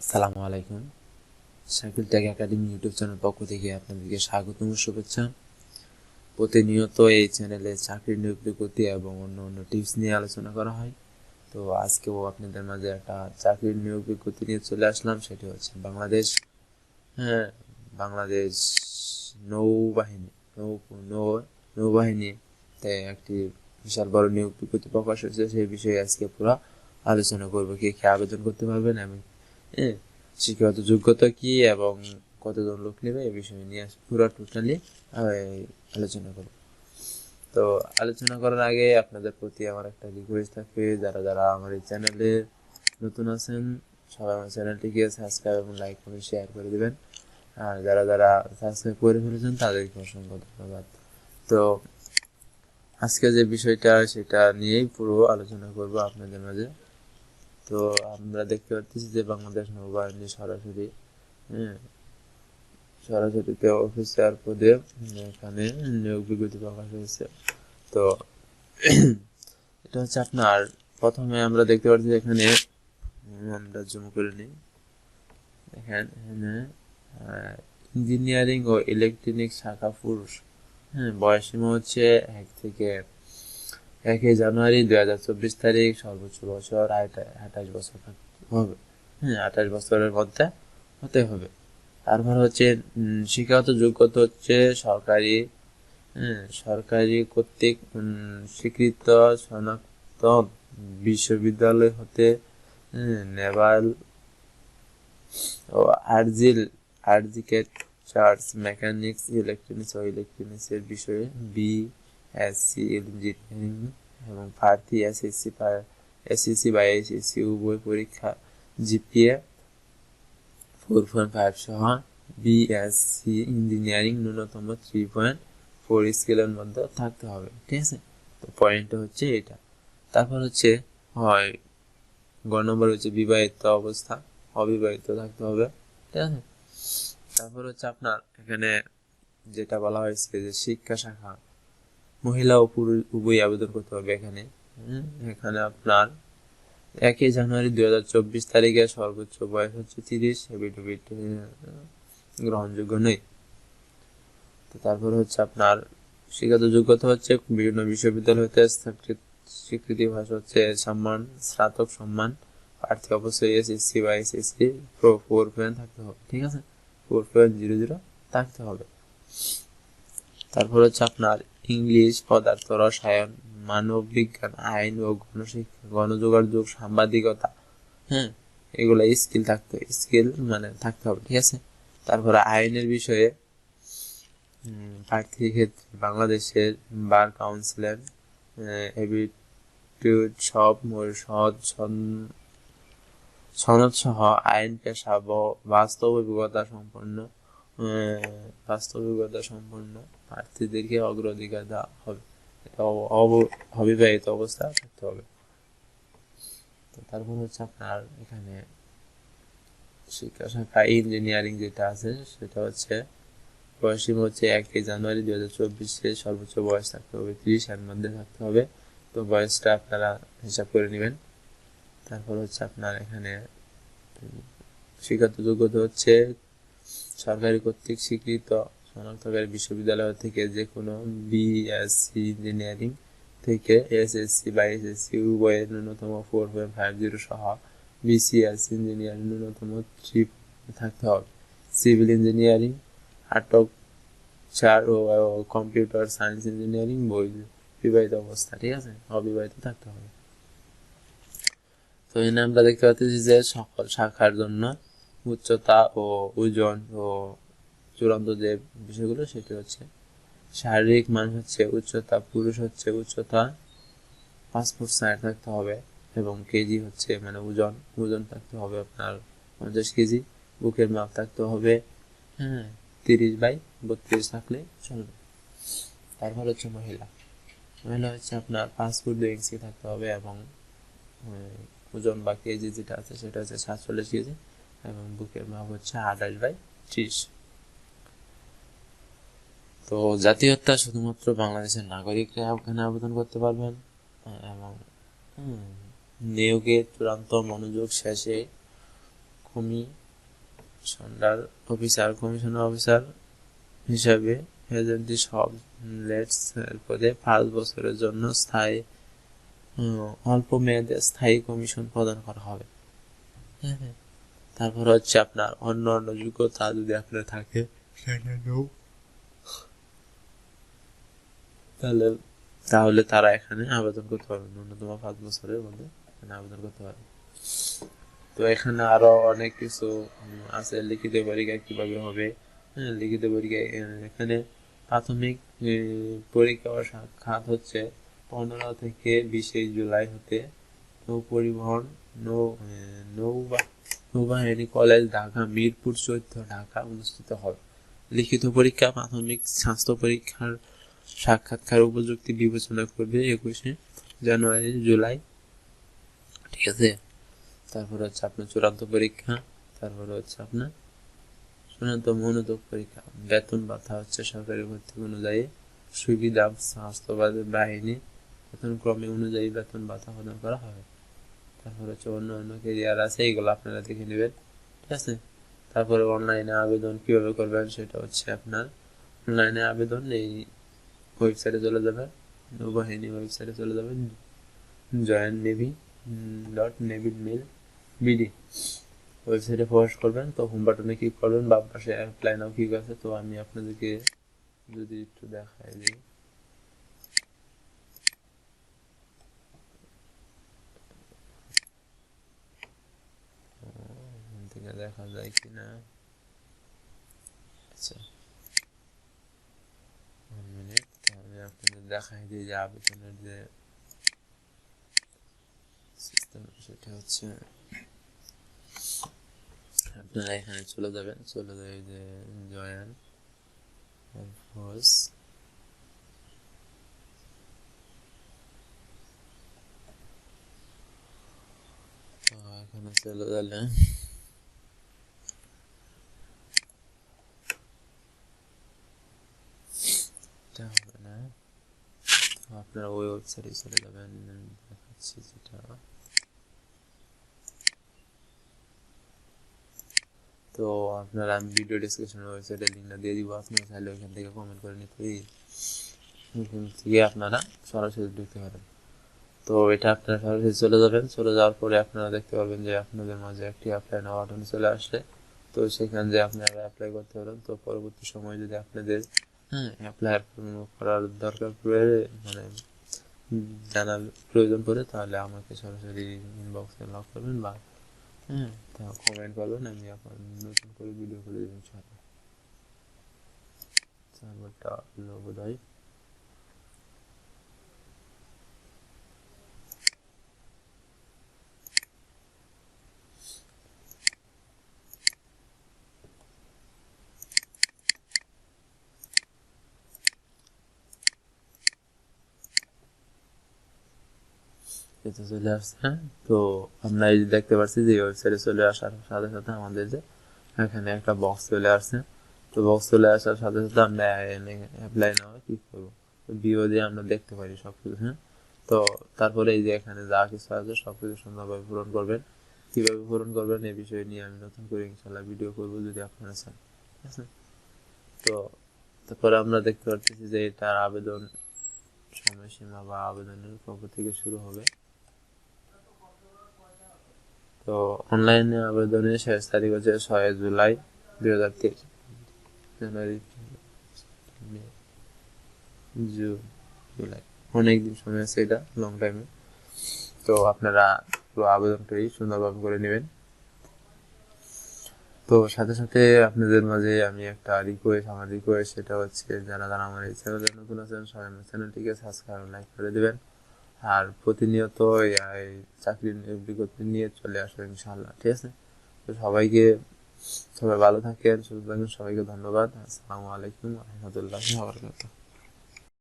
আসসালামু আলাইকুম। Shakil tech academy YouTube channel পক্ষ থেকে আপনাদেরকে স্বাগতম ও শুভেচ্ছা। প্রতিনিয়ত এই চ্যানেলে চাকরির নিয়োগ বিজ্ঞপ্তি এবং অন্য টিপস নিয়ে আলোচনা করা হয়। তো আজকেও আপনাদের মাঝে একটা চাকরির নিয়োগ বিজ্ঞপ্তি নিয়ে চলে আসলাম। সেটি হচ্ছে বাংলাদেশ নৌবাহিনী নৌ নৌ- নৌবাহিনীতে একটি বিশাল বড় নিয়োগ বিজ্ঞপ্তি প্রকাশ হয়েছে। সেই বিষয়ে আজকে পুরো আলোচনা করবো, কে কে আবেদন করতে পারবেন এবং শিক্ষাগত যোগ্যতা কি এবং কতজন লোক নেবে এই বিষয় নিয়ে পুরো টোটালি আলোচনা করব। তো আলোচনা করার আগে আপনাদের প্রতি আমার একটা রিকোয়েস্ট থাকবে, যারা যারা আমার এই চ্যানেলে নতুন আছেন সবাই আমার চ্যানেলটিকে সাবস্ক্রাইব এবং লাইক করে শেয়ার করে দিবেন। আর যারা যারা সাবস্ক্রাইব করে ফেলেছেন তাদেরকে অসংখ্য ধন্যবাদ। তো আজকে যে বিষয়টা সেটা নিয়েই পুরো আলোচনা করব আপনাদের মাঝে। তো আমরা দেখতে পাচ্ছি যে বাংলাদেশ নৌবাহিনী সরাসরিতে অফিসার পদে এখানে নিয়োগ বিজ্ঞপ্তি প্রকাশ হয়েছে। তো এটা হচ্ছে আপনার প্রথমে আমরা দেখতে পাচ্ছি এখানে আমরা জুম করে নিই। এখানে ইঞ্জিনিয়ারিং ও ইলেকট্রনিক শাখা পুরুষ, বয়সীমা হচ্ছে 1 জানুয়ারি 2024 তারিখ, সর্বোচ্চ বছর 28 বছর হবে। 28 বছরের মধ্যে হতে হবে। তারপর হচ্ছে শিক্ষাগত যোগ্যতা হচ্ছে সরকারি কর্তৃক স্বীকৃত শনাক্ত বিশ্ববিদ্যালয় হতে নেভাল ও আর্কিটেকচার, মেকানিক্স, ইলেকট্রনিক্স এর বিষয়ে বিএসসি ইঞ্জিনিয়ারিং এবং প্রার্থী এসএসসি বা এইচএসসি উভয় পরীক্ষা জিপিএ 4.5 সহ বিএসসি ইঞ্জিনিয়ারিং ন্যূনতম 3.4 স্কেলের মধ্যে থাকতে হবে। ঠিক আছে, তো পয়েন্টটা হচ্ছে এটা। তারপর হচ্ছে হয় গ নম্বর হচ্ছে বিবাহিত অবস্থা, অবিবাহিত থাকতে হবে। ঠিক আছে, তারপর হচ্ছে আপনার এখানে যেটা বলা হয়েছে যে শিক্ষা শাখা মহিলা ও পুরুষ উভয় আবেদন করতে হবে। এখানে আপনার 1 জানুয়ারি 2024 তারিখে সর্বোচ্চ বয়স হচ্ছে 30, এফিডেভিট গ্রহণযোগ্য নেই। তো তারপর হচ্ছে আপনার শিক্ষাগত যোগ্যতা হচ্ছে বিভিন্ন বিশ্ববিদ্যালয় হতে স্বীকৃতি ভাষা হচ্ছে স্নাতক সম্মান। প্রার্থী অবশ্যই এসএসসি বা এসএসসি 4 থাকতে হবে। ঠিক আছে, 4.00 থাকতে হবে। তারপর হচ্ছে আপনার ইংলিশ, পদার্থ, রসায়ন, মানব বিজ্ঞান, আইন ও গণযোগাযোগ, সাংবাদিকতা, এগুলা স্কিল মানে থাকতে হবে। ঠিক আছে, তারপরে আইনের বিষয়ে প্রার্থীর ক্ষেত্রে বাংলাদেশের বার কাউন্সিলের এবিটিউড সনদ সহ আইন পেশা বাস্তব অভিজ্ঞতা সম্পন্ন প্রার্থীদেরকে অগ্রাধিকার দেওয়া হবে। অবিবাহিত অবস্থা থাকতে হবে। তো তারপর হচ্ছে আপনার এখানে শিক্ষা শাখা ইঞ্জিনিয়ারিং যেটা আছে সেটা হচ্ছে বয়সীমা হচ্ছে 1 জানুয়ারি 2024, সর্বোচ্চ বয়স থাকতে হবে 30 এর মধ্যে থাকতে হবে। তো বয়সটা আপনারা হিসাব করে নেবেন। তারপর হচ্ছে আপনার এখানে শিক্ষাগত যোগ্যতা হচ্ছে সরকারি কর্তৃক স্বীকৃত শনাক্তকারী বিশ্ববিদ্যালয় থেকে যে কোনো বিএসসি ইঞ্জিনিয়ারিং থেকে এসএসসি বা এসএসসি উভয়ের ন্যূনতম 4.50 সহ বিসিএস ইঞ্জিনিয়ারিং ন্যূনতম 3 থাকতে হবে। সিভিল ইঞ্জিনিয়ারিং, আর্কিটেকচার ও কম্পিউটার সায়েন্স ইঞ্জিনিয়ারিং বিবাহিত অবস্থা। ঠিক আছে, অবিবাহিত থাকতে হবে। তো এখানে আমরা দেখতে পাচ্ছি যে সকল শাখার জন্য উচ্চতা ও ওজন ও চূড়ান্ত যে বিষয়গুলো সেটি হচ্ছে শারীরিক মান হচ্ছে উচ্চতা, পুরুষ হচ্ছে উচ্চতা 5 ফুট 60 থাকতে হবে এবং কেজি হচ্ছে মানে ওজন থাকতে হবে আপনার 50 কেজি। বুকের মাপ থাকতে হবে 30/32 থাকলে চলবে। তারপর হচ্ছে মহিলা হচ্ছে আপনার 5 ফুট 2 ইঞ্চি থাকতে হবে এবং ওজন বা কেজি যেটা আছে সেটা হচ্ছে 47 কেজি এবং বুকের মাপ হচ্ছে 28/30। তো জাতীয়তা শুধুমাত্র বাংলাদেশের নাগরিকরা ওখানে আবেদন করতে পারবেন এবং নিয়োগের চূড়ান্ত মনোযোগ শেষে কমিশনার অফিসার হিসাবে এজেন্টটি সব লেটস এর পদে 5 বছরের জন্য অল্প মেয়াদে স্থায়ী কমিশন প্রদান করা হবে। হ্যাঁ, তারপর হচ্ছে আপনার অন্য যোগ্যতা যদি আপনার থাকে তাহলে তারা এখানে আবেদন করতে পারবে, ন্যূনতম 5 বছরের মধ্যে এখানে আবেদন করতে পারবে। তো এখানে আরো অনেক কিছু আছে, লিখিত পরীক্ষা কিভাবে হবে। লিখিত পরীক্ষা এখানে প্রাথমিক পরীক্ষা ও সাক্ষাৎ হচ্ছে 15 থেকে 20 জুলাই হতে নৌবাহিনী কলেজ, ঢাকা, মিরপুর 14, ঢাকা অনুষ্ঠিত হবে। লিখিত পরীক্ষা প্রাথমিক স্বাস্থ্য পরীক্ষার সাক্ষাৎকার উপযুক্তি বিবেচনা করবে 21 জানুয়ারি জুলাই, ঠিক আছে। তারপর হচ্ছে আপনার চূড়ান্ত পরীক্ষা, তারপর হচ্ছে আপনার মনোযোগ পরীক্ষা। বেতন ভাতা হচ্ছে সরকারি ভর্তি অনুযায়ী সুবিধা স্বাস্থ্য বাহিনী বেতন ক্রমে অনুযায়ী বেতন ভাতা প্রদান করা হবে। তারপর হচ্ছে অন্য কেরিয়ার আছে, এগুলো আপনারা দেখে নেবেন, ঠিক আছে। তারপরে অনলাইনে আবেদন কিভাবে করবেন সেটা হচ্ছে আপনার অনলাইনে আবেদন এই ওয়েবসাইটে চলে যাবেন, নৌবাহিনী ওয়েবসাইটে চলে যাবেন, joinnavy.navy.mil.bd ওয়েবসাইটে প্রবেশ করবেন। তো হোম বাটনে ক্লিক করবেন, বাম পাশে অ্যাপ্লাই নাও ক্লিক আছে। তো আমি আপনাদেরকে যদি একটু দেখাই দিই, থেকে দেখা যায় কিনা। আচ্ছা, 1 মিনিট, তাহলে আপনাদের দেখাই দিই যে আবেদনের যে সিস্টেম সেটা হচ্ছে আপনারা এখানে চলে যাবেন, যে জয়েন ফোর্স, এখানে চলে গেলে হবে না, আপনারা ওই ওয়েবসাইটে চলে যাবেন, দেখাচ্ছি যেটা। তো আপনারা আমি ভিডিও ডিসক্রিপশনে ওয়েবসাইটের লিঙ্কটা দিয়ে দিব, আপনারা চাইলে ওইখান থেকে কমেন্ট করে নিতে ওইখান থেকে আপনারা সরাসরি ঢুকতে পারেন। তো এটা আপনারা সরাসরি চলে যাবেন, চলে যাওয়ার পরে আপনারা দেখতে পাবেন যে আপনাদের মাঝে একটি অ্যাপ্লাই নাও বাটন চলে আসলে, তো সেখানে যে আপনারা অ্যাপ্লাই করতে পারেন। তো পরবর্তী সময় যদি আপনাদের অ্যাপ্লাই করার দরকার পড়ে, মানে জানার প্রয়োজন পড়ে, তাহলে আমাকে সরাসরি ইনবক্সে নক করবেন বা কমেন্ট করবেন, আমি আপনার নতুন করে ভিডিও করে দেবেন। সার্ভারটা বোধ হয় এটা চলে আসছে। তো আমরা এই দেখতে পাচ্ছি যে ওয়েবসাইটে চলে আসার সাথে সাথে আমাদের যে এখানে একটা বক্স চলে আসছে। তো বক্স চলে আসার সাথে সাথে আমরা অ্যাপ্লাই নাও ক্লিক করবো, ভিউ দিয়ে আমরা দেখতে পারি সবকিছু। তো তারপরে এই যে এখানে যা কিছু আছে সবকিছু সুন্দরভাবে পূরণ করবেন। কিভাবে পূরণ করবেন এই বিষয় নিয়ে আমি নতুন করে ইনশাল্লাহ ভিডিও করবো যদি আপনারা চান, ঠিক আছে। তো তারপরে আমরা দেখতে পাচ্ছি যে এটার আবেদন সময়সীমা বা আবেদনের কবে থেকে শুরু হবে। তো অনলাইনে আবেদনের শেষ তারিখ হচ্ছে 6 জুলাই 2023, জানুয়ারি, জুলাই, অনেকদিন সময় আছে, এটা লং টাইমে। তো আপনারা পুরো আবেদনটাই সুন্দরভাবে করে নেবেন। তো সাথে সাথে আপনাদের মাঝে আমি একটা আমার রিকোয়েস্ট সেটা হচ্ছে যারা আমার এই চ্যানেলে নতুন আছেন সবাই আমার চ্যানেলটিকে সাবস্ক্রাইব লাইক করে দেবেন, আর প্রতিনিয়ত এই চাকরির বিজ্ঞপ্তি নিয়ে চলে আসবে ইনশাআল্লাহ, ঠিক আছে। তো সবাই ভালো থাকেন, সুস্থ থাকেন, সবাইকে ধন্যবাদ। আসসালামু আলাইকুম ওয়া রাহমাতুল্লাহি ওয়া বারাকাতুহু।